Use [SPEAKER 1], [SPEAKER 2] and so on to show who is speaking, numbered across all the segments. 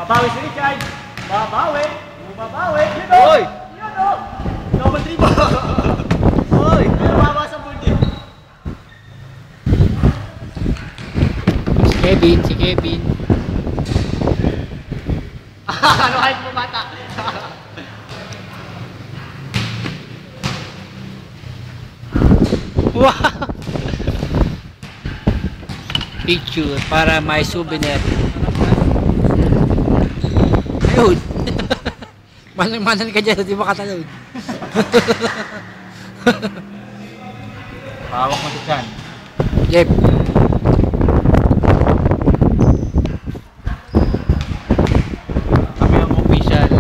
[SPEAKER 1] Babawi si Richard. Babawi. Bumabawi. Yun o.
[SPEAKER 2] Oy!
[SPEAKER 1] Yun o. Double dribble.
[SPEAKER 2] Oy!
[SPEAKER 1] Pero bawa sa buldi.
[SPEAKER 3] Si Kevin.
[SPEAKER 1] Ano kahit pumata?
[SPEAKER 3] Wow! Picture para may souvenir. Ayun! Manang-manang ka dyan, di ba katalon?
[SPEAKER 2] Hawak mo dyan.
[SPEAKER 3] Jeff.
[SPEAKER 2] Kami ang official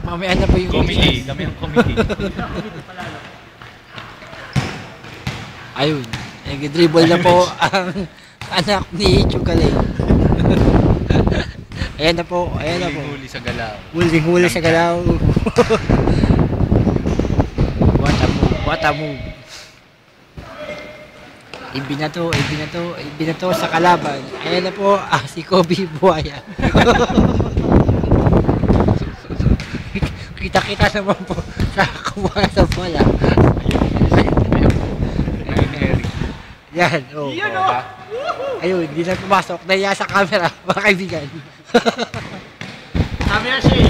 [SPEAKER 3] Mamaya na po yung
[SPEAKER 2] committee. Kami ang committee.
[SPEAKER 3] Ayun. Nag-dribble na po ang anak ni Chukalay. Ayan na po. Ayan na po.
[SPEAKER 2] Huli sa galaw.
[SPEAKER 3] Huling-huli sa galaw. What a move. What a move. Ibinato sa kalaban. Ayan na po si Kobe Buaya. Kita-kita naman po sa kuha sa bola. Yan, oh.
[SPEAKER 1] Yun o.
[SPEAKER 3] Ayun, hindi na pumasok. Nahiya sa camera, mga kaibigan.
[SPEAKER 1] Sabi na siya eh.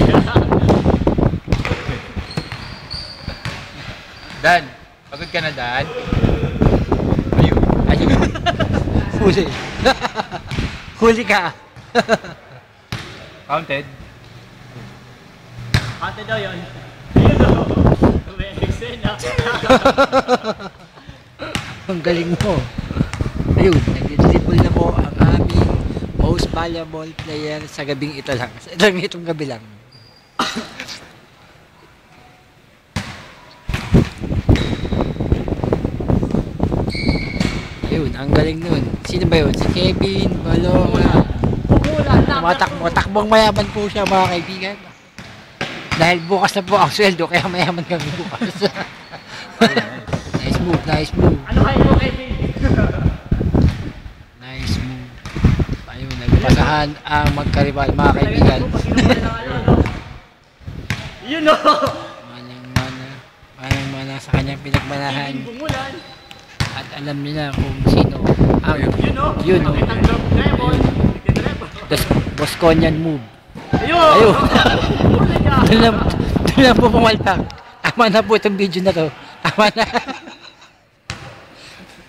[SPEAKER 2] Dan, pagod ka na, Dan? Ayun.
[SPEAKER 3] Ayun. Huli. Huli ka.
[SPEAKER 2] Counted.
[SPEAKER 1] Ate daw yun. Yun o. May eksena.
[SPEAKER 3] Ang galing mo. Ayun, nag-dribble na po ang aming most valuable player sa gabing ito lang. Sa itong gabi lang. Ayun, ang galing nun. Sino ba yun? Si Kevin, Balonga. Tumatakbo. Takbong mayaman po siya, mga kaibigan. Dahil bukas na po ang sweldo, kaya mayaman kami bukas. Nice move, nice move.
[SPEAKER 1] Ano kayo mo, Kevin?
[SPEAKER 3] Nice move. Ayun, nagpasahan ang magkaribal, mga kaibigan.
[SPEAKER 1] Yun o.
[SPEAKER 3] Manang-mana sa kanyang pinagmanahan.
[SPEAKER 1] Bumulan.
[SPEAKER 3] At alam niyo na kung sino ang
[SPEAKER 1] Yun o.
[SPEAKER 3] Yun o.
[SPEAKER 1] Nakitang dribble.
[SPEAKER 3] Bosconian move.
[SPEAKER 1] Ayun.
[SPEAKER 3] Ayun.
[SPEAKER 1] Huli niya.
[SPEAKER 3] Doon lang po pumalpak. Tama na po itong video na to. Tama na.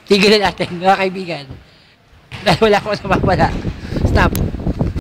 [SPEAKER 3] Tigilan natin, mga kaibigan. Dahil wala ko na mapala. Stop.